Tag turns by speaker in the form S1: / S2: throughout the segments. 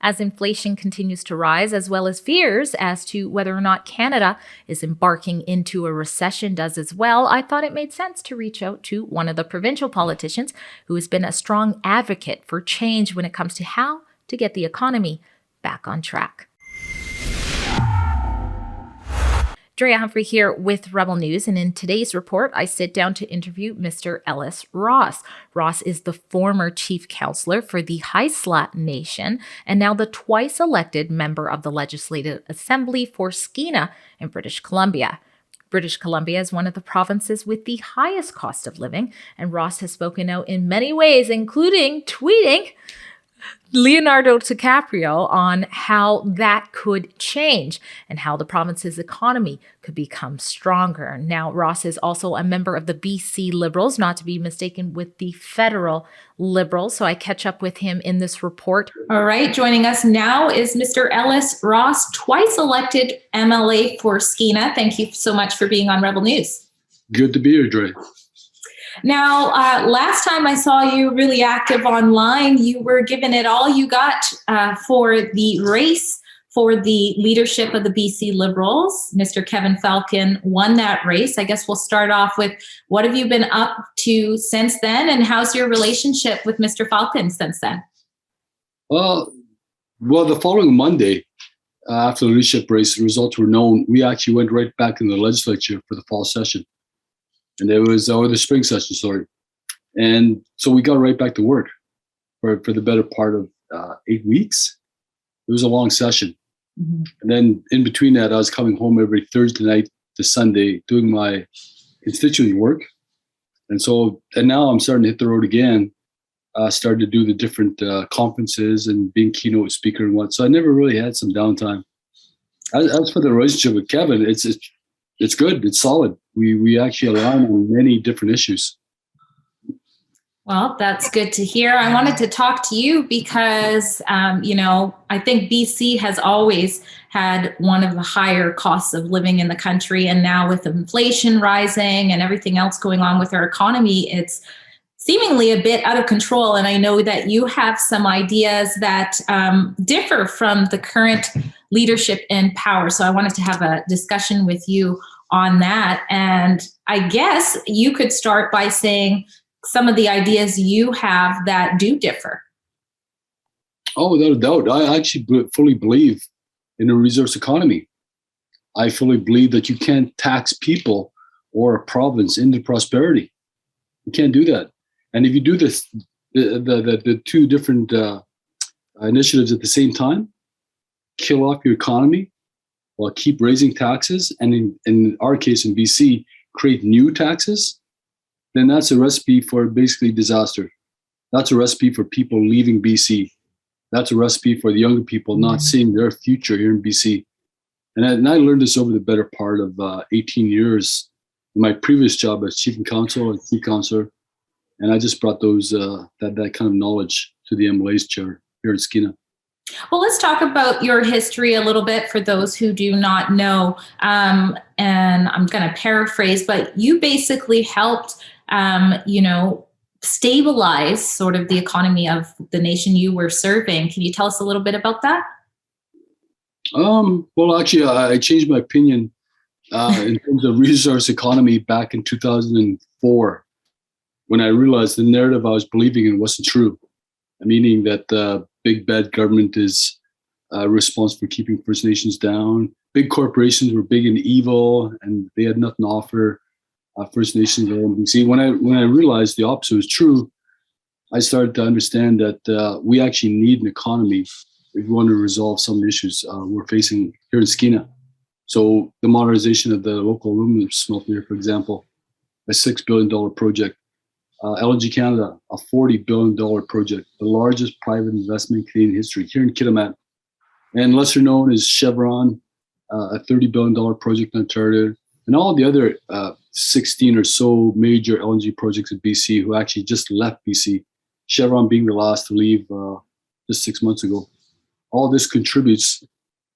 S1: As inflation continues to rise, as well as fears as to whether or not Canada is embarking into a recession does as well, I thought it made sense to reach out to one of the provincial politicians who has been a strong advocate for change when it comes to how to get the economy back on track. Drea, Humphrey here with Rebel News, and in today's report, I sit down to interview Mr. Ellis Ross. Ross is the former chief counselor for the Haisla Nation and now the twice-elected member of the Legislative Assembly for Skeena in British Columbia. British Columbia is one of the provinces with the highest cost of living, and Ross has spoken out in many ways, including tweeting Leonardo DiCaprio on how that could change and how the province's economy could become stronger. Now, Ross is also a member of the BC Liberals, not to be mistaken with the federal Liberals. So I catch up with him in this report. All right. Joining us now is Mr. Ellis Ross, twice elected MLA for Skeena. Thank you so much for being on Rebel News.
S2: Good to be here, Drea.
S1: Now, last time I saw you really active online, you were giving it all you got for the race for the leadership of the BC Liberals. Mr. Kevin Falcon won that race. I guess we'll start off with what have you been up to since then, and how's your relationship with Mr. Falcon since then?
S2: Well, the following Monday, after the leadership race, the results were known. We actually went right back in the legislature for the fall session. And it was, or the spring session, sorry. And so we got right back to work for the better part of 8 weeks. It was a long session. Mm-hmm. And then in between that, I was coming home every Thursday night to Sunday doing my constituency work. And now I'm starting to hit the road again, started to do the different conferences and being keynote speaker and what. So I never really had some downtime. As for the relationship with Kevin, it's good. It's solid. We actually align on many different issues.
S1: Well, that's good to hear. I wanted to talk to you because, I think BC has always had one of the higher costs of living in the country. And now with inflation rising and everything else going on with our economy, it's seemingly a bit out of control. And I know that you have some ideas that differ from the current leadership in power. So I wanted to have a discussion with you on that. And I guess you could start by saying some of the ideas you have that do differ.
S2: Oh, without a doubt. I actually fully believe in a resource economy. I fully believe that you can't tax people or a province into prosperity. You can't do that. And if you do this, the two different initiatives at the same time, kill off your economy, well, keep raising taxes, and in our case in BC, create new taxes, then that's a recipe for basically disaster. That's a recipe for people leaving BC. That's a recipe for the younger people not seeing their future here in BC. And I learned this over the better part of 18 years in my previous job as chief counsel and chief counselor. And I just brought that kind of knowledge to the MLA's chair here at Skeena.
S1: Well, let's talk about your history a little bit for those who do not know. And I'm going to paraphrase, but you basically helped, stabilize sort of the economy of the nation you were serving. Can you tell us a little bit about that?
S2: Well, actually, I changed my opinion in terms of resource economy back in 2004 when I realized the narrative I was believing in wasn't true, meaning that big bad government is responsible for keeping First Nations down. Big corporations were big and evil, and they had nothing to offer First Nations or NBC. When I realized the opposite was true, I started to understand that we actually need an economy if we want to resolve some of the issues we're facing here in Skeena. So the modernization of the local aluminum smelter here, for example, a $6 billion project. LNG Canada, a $40 billion project, the largest private investment in Canadian history here in Kitimat. And lesser known is Chevron, a $30 billion project in Ontario, and all the other 16 or so major LNG projects in BC who actually just left BC, Chevron being the last to leave just 6 months ago. All this contributes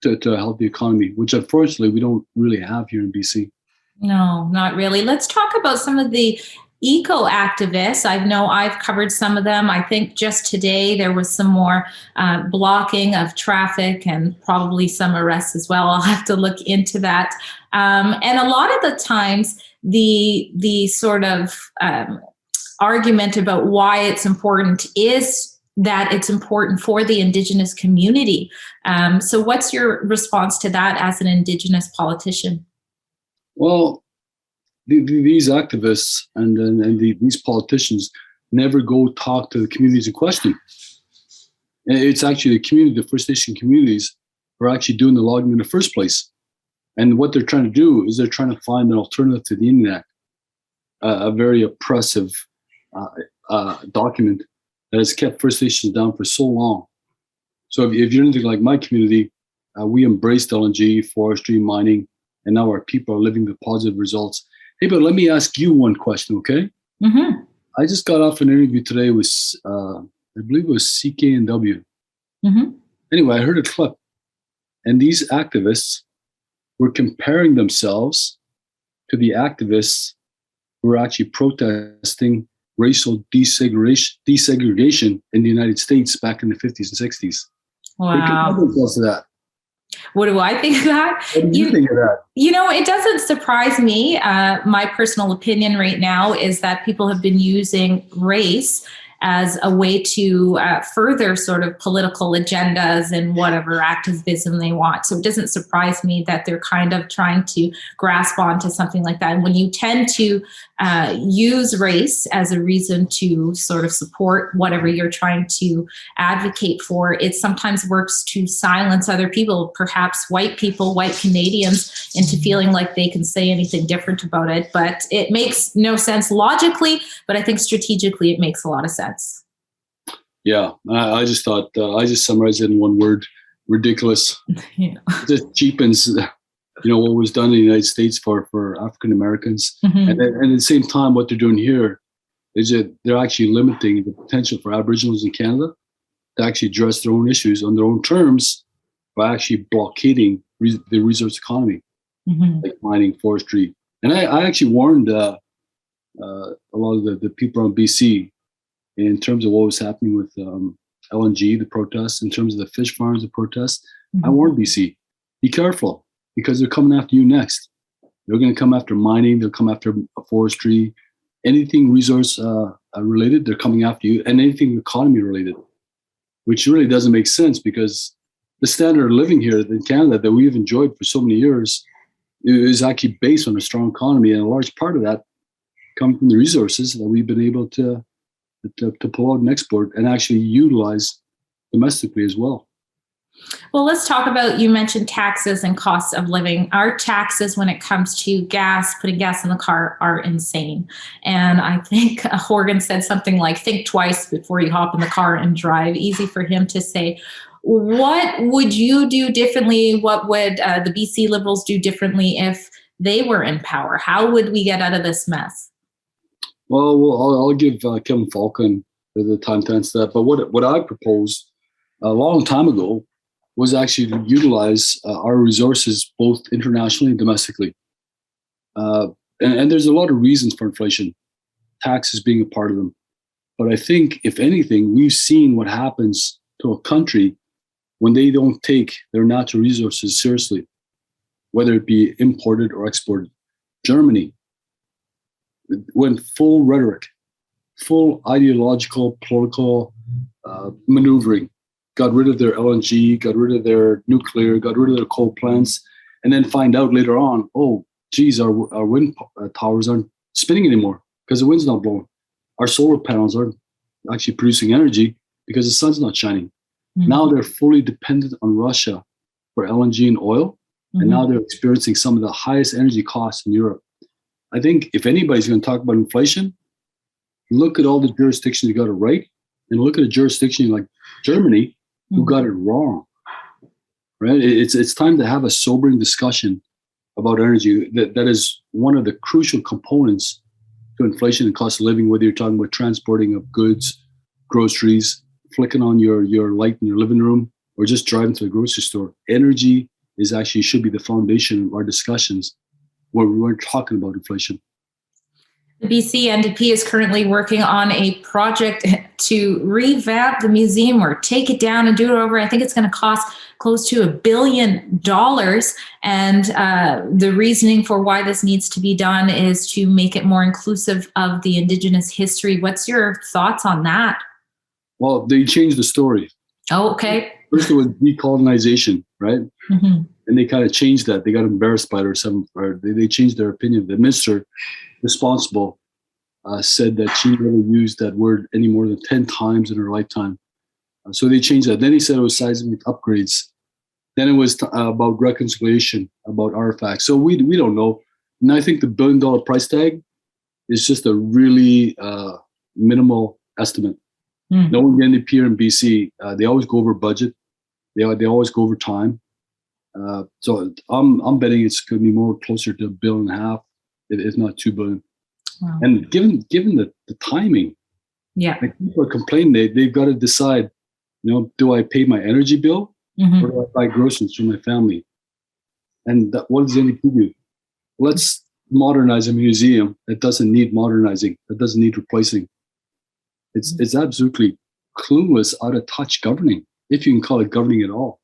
S2: to a healthy economy, which unfortunately we don't really have here in BC.
S1: No, not really. Let's talk about some of the eco-activists. I know I've covered some of them. I think just today there was some more blocking of traffic and probably some arrests as well. I'll have to look into that. And a lot of the times, the sort of argument about why it's important is that it's important for the Indigenous community. So what's your response to that as an Indigenous politician?
S2: Well, these activists and these politicians never go talk to the communities in question. And it's actually the First Nation communities who are actually doing the logging in the first place. And what they're trying to do is they're trying to find an alternative to the internet, a very oppressive document that has kept First Nations down for so long. So if you're anything like my community, we embraced LNG, forestry, mining, and now our people are living the positive results. Hey, but let me ask you one question, okay?
S1: Mm-hmm.
S2: I just got off an interview today with, I believe it was CKNW.
S1: Mm-hmm.
S2: Anyway, I heard a clip, and these activists were comparing themselves to the activists who were actually protesting racial desegregation in the United States back in the 50s and 60s.
S1: Wow.
S2: They compare themselves to that.
S1: What do I think of that?
S2: What do you think of that?
S1: It doesn't surprise me. My personal opinion right now is that people have been using race as a way to further sort of political agendas and whatever activism they want. So it doesn't surprise me that they're kind of trying to grasp onto something like that. And when you tend to use race as a reason to sort of support whatever you're trying to advocate for, it sometimes works to silence other people, perhaps white people, white Canadians, into feeling like they can say anything different about it. But it makes no sense logically, but I think strategically it makes a lot of sense.
S2: Yeah, I just thought, I just summarized it in one word: ridiculous.
S1: Yeah.
S2: It just cheapens, what was done in the United States for African Americans.
S1: Mm-hmm.
S2: And at the same time, what they're doing here is that they're actually limiting the potential for Aboriginals in Canada to actually address their own issues on their own terms by actually blockading the resource economy,
S1: Mm-hmm.
S2: like mining, forestry. And I actually warned a lot of the people on BC in terms of what was happening with LNG, the protests, in terms of the fish farms, the protests.
S1: Mm-hmm.
S2: I warned BC, be careful, because they're coming after you next. They're going to come after mining, they'll come after forestry, anything resource related, they're coming after you, and anything economy related, which really doesn't make sense, because the standard of living here in Canada that we've enjoyed for so many years is actually based on a strong economy, and a large part of that comes from the resources that we've been able to pull out and export and actually utilize domestically as well.
S1: Well, let's talk about, you mentioned taxes and costs of living. Our taxes when it comes to gas, putting gas in the car, are insane. And I think Horgan said something like, think twice before you hop in the car and drive. Easy for him to say. What would you do differently? What would the BC Liberals do differently if they were in power? How would we get out of this mess?
S2: Well, I'll give Kevin Falcon the time to answer that. But what I proposed a long time ago was actually to utilize our resources both internationally and domestically. And there's a lot of reasons for inflation, taxes being a part of them. But I think, if anything, we've seen what happens to a country when they don't take their natural resources seriously, whether it be imported or exported. Germany went full rhetoric, full ideological, political maneuvering, got rid of their LNG, got rid of their nuclear, got rid of their coal plants, and then find out later on, oh, geez, our wind towers aren't spinning anymore because the wind's not blowing. Our solar panels aren't actually producing energy because the sun's not shining. Mm-hmm. Now they're fully dependent on Russia for LNG and oil, and now they're experiencing some of the highest energy costs in Europe. I think if anybody's going to talk about inflation, look at all the jurisdictions who got it right, and look at a jurisdiction like Germany who got it wrong. Right? It's time to have a sobering discussion about energy. That is one of the crucial components to inflation and cost of living, whether you're talking about transporting of goods, groceries, flicking on your light in your living room, or just driving to the grocery store. Energy should be the foundation of our discussions when we're talking about inflation.
S1: The BC NDP is currently working on a project to revamp the museum or take it down and do it over. I think it's going to cost close to $1 billion. And the reasoning for why this needs to be done is to make it more inclusive of the Indigenous history. What's your thoughts on that?
S2: Well, they changed the story.
S1: Oh, okay.
S2: First it was decolonization, right? Mm-hmm. And they kind of changed that. They got embarrassed by it or something. Or they changed their opinion. The minister responsible said that she never used that word any more than 10 times in her lifetime. So they changed that. Then he said it was seismic upgrades. Then it was about reconciliation, about artifacts. So we don't know. And I think the $1 billion price tag is just a really minimal estimate. Knowing the NDP here in BC, they always go over budget. They always go over time. So I'm betting it's going to be more closer to $1.5 billion, if not $2 billion. Wow. And given the timing, like people are complaining. They've got to decide. Do I pay my energy bill or do I buy groceries for my family? And what does the NDP do? Let's modernize a museum that doesn't need modernizing, that doesn't need replacing. It's absolutely clueless, out of touch governing, if you can call it governing at all.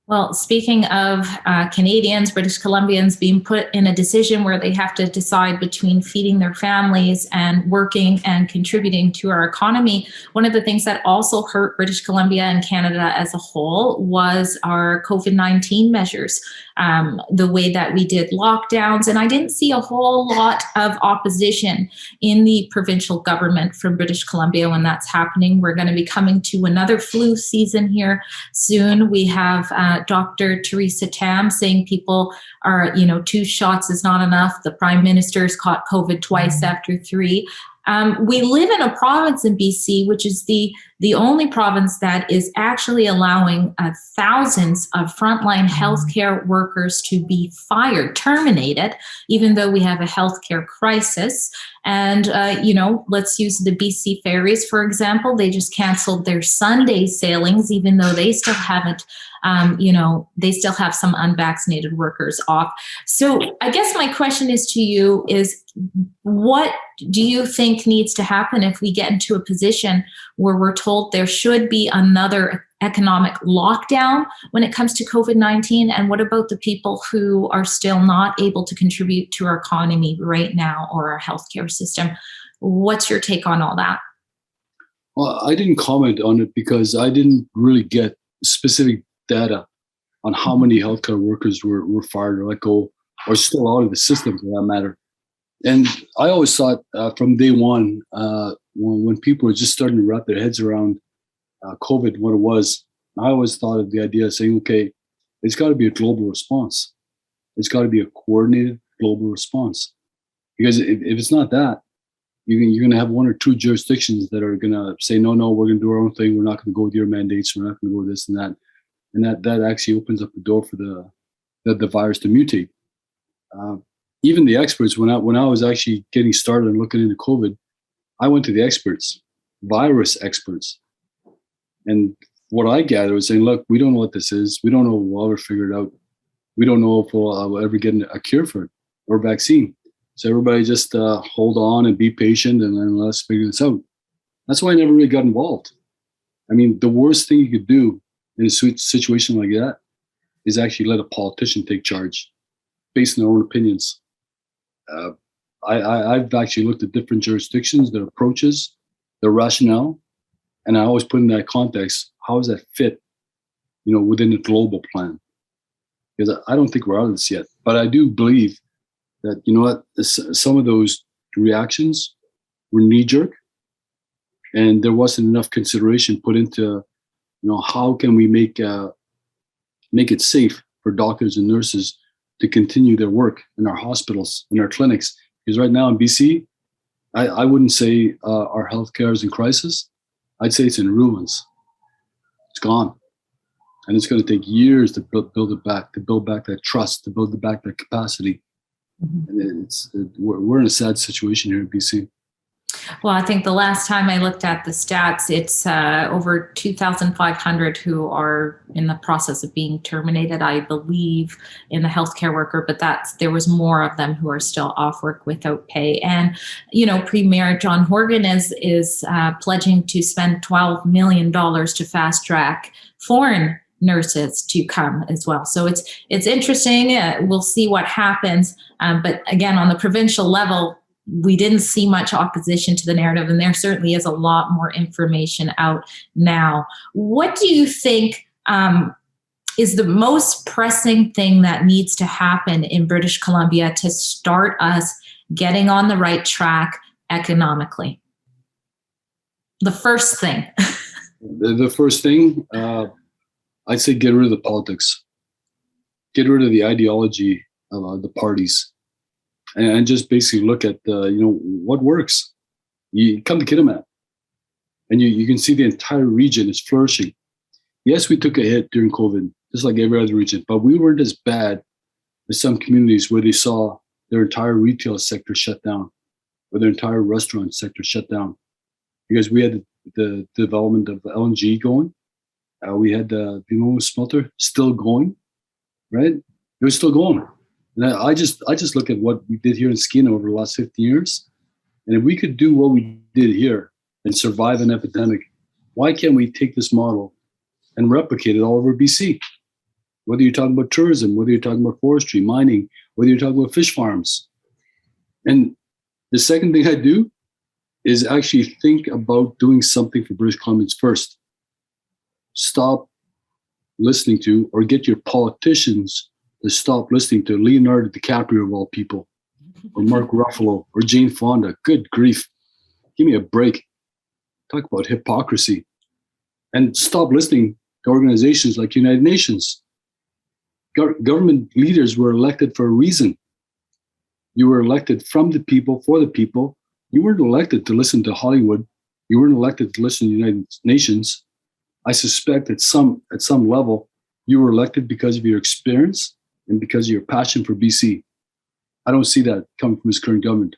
S1: Well, speaking of Canadians, British Columbians being put in a decision where they have to decide between feeding their families and working and contributing to our economy, one of the things that also hurt British Columbia and Canada as a whole was our COVID-19 measures, the way that we did lockdowns. And I didn't see a whole lot of opposition in the provincial government from British Columbia when that's happening. We're going to be coming to another flu season here soon. We have Dr. Theresa Tam saying people are, 2 shots is not enough. The Prime Minister's caught COVID twice after 3. We live in a province in BC, which is the only province that is actually allowing thousands of frontline healthcare workers to be fired, terminated, even though we have a healthcare crisis. And, let's use the BC ferries, for example. They just canceled their Sunday sailings, even though they still haven't, they still have some unvaccinated workers off. So I guess my question is to you is, what do you think needs to happen if we get into a position where we're told there should be another economic lockdown when it comes to COVID-19? And what about the people who are still not able to contribute to our economy right now or our healthcare system? What's your take on all that?
S2: Well, I didn't comment on it because I didn't really get specific data on how many healthcare workers were fired or let go or still out of the system for that matter. And I always thought from day one, when people were just starting to wrap their heads around COVID, what it was, I always thought of the idea of saying, okay, it's got to be a global response. It's got to be a coordinated global response. Because if it's not that, you're going to have 1 or 2 jurisdictions that are going to say, no, we're going to do our own thing. We're not going to go with your mandates. We're not going to go with this and that. And that actually opens up the door for the virus to mutate. Even the experts, when I was actually getting started and looking into COVID, I went to the experts, virus experts. And what I gathered was saying, look, we don't know what this is. We don't know if we'll ever figure it out. We don't know if we'll ever get a cure for it or a vaccine. So everybody just hold on and be patient and then let's figure this out. That's why I never really got involved. I mean, the worst thing you could do in a situation like that is actually let a politician take charge based on their own opinions. I've actually looked at different jurisdictions, their approaches, their rationale, and I always put in that context, how does that fit, within the global plan? Because I don't think we're out of this yet. But I do believe that, some of those reactions were knee-jerk, and there wasn't enough consideration put into, how can we make it safe for doctors and nurses to continue their work in our hospitals, in our clinics. Because right now in BC, I wouldn't say our healthcare is in crisis. I'd say it's in ruins. It's gone. And it's going to take years to build it back, to build back that trust, to build back that capacity. Mm-hmm. And we're in a sad situation here in BC.
S1: Well, I think the last time I looked at the stats, it's over 2,500 who are in the process of being terminated, I believe, in the healthcare worker, but there was more of them who are still off work without pay. And, Premier John Horgan is pledging to spend $12 million to fast track foreign nurses to come as well. So it's interesting. We'll see what happens. But again, on the provincial level, we didn't see much opposition to the narrative, and there certainly is a lot more information out now. What do you think is the most pressing thing that needs to happen in British Columbia to start us getting on the right track economically? The first thing.
S2: The first thing, I'd say get rid of the politics. Get rid of the ideology of the parties. And just basically look at what works. You come to Kitimat, and you can see the entire region is flourishing. Yes, we took a hit during COVID, just like every other region, but we weren't as bad as some communities where they saw their entire retail sector shut down, or their entire restaurant sector shut down, because we had the development of LNG going. We had the Vimo smelter still going, right? It was still going. And I just look at what we did here in Skeena over the last 50 years. And if we could do what we did here and survive an epidemic, why can't we take this model and replicate it all over BC? Whether you're talking about tourism, whether you're talking about forestry, mining, whether you're talking about fish farms. And the second thing I do is actually think about doing something for British Columbians first. Stop listening to, or get your politicians to stop listening to Leonardo DiCaprio of all people, or Mark Ruffalo, or Jane Fonda. Good grief. Give me a break. Talk about hypocrisy. And stop listening to organizations like United Nations. Government leaders were elected for a reason. You were elected from the people, for the people. You weren't elected to listen to Hollywood. You weren't elected to listen to the United Nations. I suspect at some level, you were elected because of your experience and because of your passion for BC. I don't see that coming from this current government.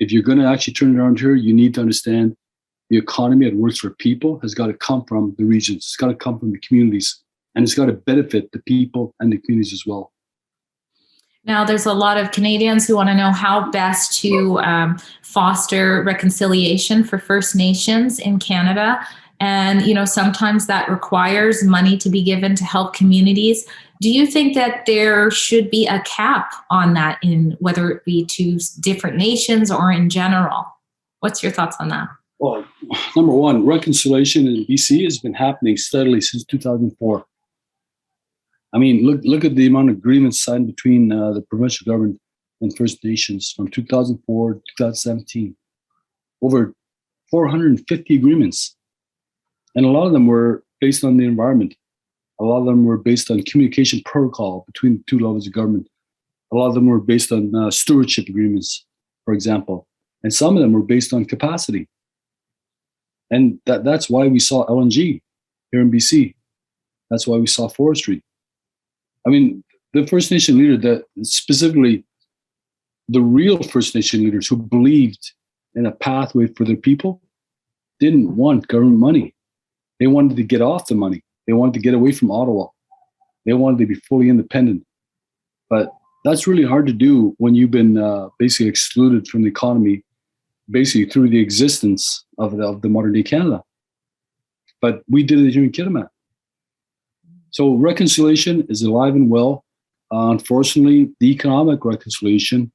S2: If you're going to actually turn it around here, you need to understand the economy that works for people has got to come from the regions. It's got to come from the communities, and it's got to benefit the people and the communities as well.
S1: Now, there's a lot of Canadians who want to know how best to foster reconciliation for First Nations in Canada. And, sometimes that requires money to be given to help communities. Do you think that there should be a cap on that, in whether it be to different nations or in general? What's your thoughts on that?
S2: Well, number one, reconciliation in BC has been happening steadily since 2004. I mean, look at the amount of agreements signed between the provincial government and First Nations from 2004 to 2017. Over 450 agreements. And a lot of them were based on the environment. A lot of them were based on communication protocol between the two levels of government. A lot of them were based on stewardship agreements, for example. And some of them were based on capacity. And that's why we saw LNG here in BC. That's why we saw forestry. I mean, the First Nation leader, that specifically the real First Nation leaders who believed in a pathway for their people, didn't want government money. They wanted to get off the money. They wanted to get away from Ottawa. They wanted to be fully independent. But that's really hard to do when you've been basically excluded from the economy, basically through the existence of the modern day Canada. But we did it here in Kitimat. So reconciliation is alive and well. Unfortunately, the economic reconciliation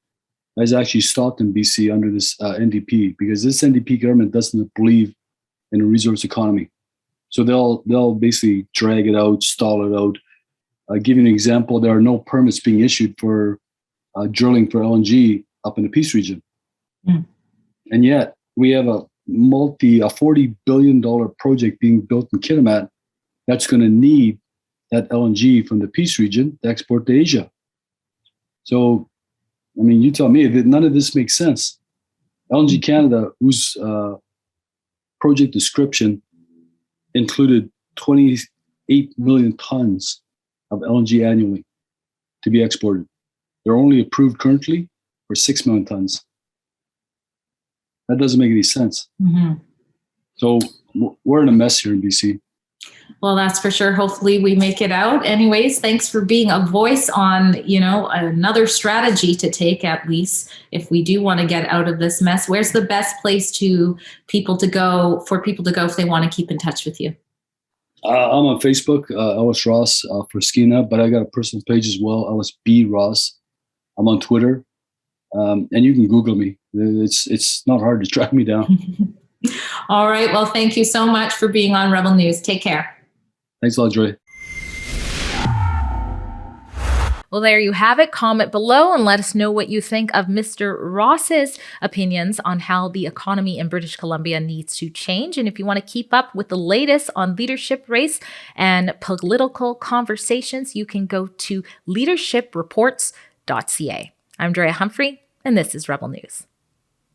S2: has actually stopped in BC under this NDP, because this NDP government doesn't believe in a resource economy. So they'll basically drag it out, stall it out. I'll give you an example. There are no permits being issued for drilling for LNG up in the Peace region. Mm. And yet we have a $40 billion project being built in Kitimat that's going to need that LNG from the Peace region to export to Asia. So, I mean, you tell me that none of this makes sense. LNG Canada, whose project description included 28 million tons of LNG annually to be exported. They're only approved currently for 6 million tons. That doesn't make any sense.
S3: Mm-hmm.
S2: So we're in a mess here in BC.
S3: Well, that's for sure. Hopefully we make it out. Anyways, thanks for being a voice on, another strategy to take, at least if we do want to get out of this mess. Where's the best place for people to go if they want to keep in touch with you?
S2: I'm on Facebook, Ellis Ross for Skeena, but I got a personal page as well, Ellis B. Ross. I'm on Twitter, and you can Google me. It's not hard to track me down.
S3: All right. Well, thank you so much for being on Rebel News. Take care.
S2: Thanks a lot, Drea.
S1: Well, there you have it. Comment below and let us know what you think of Mr. Ross's opinions on how the economy in British Columbia needs to change. And if you want to keep up with the latest on leadership race and political conversations, you can go to leadershipreports.ca. I'm Drea Humphrey, and this is Rebel News.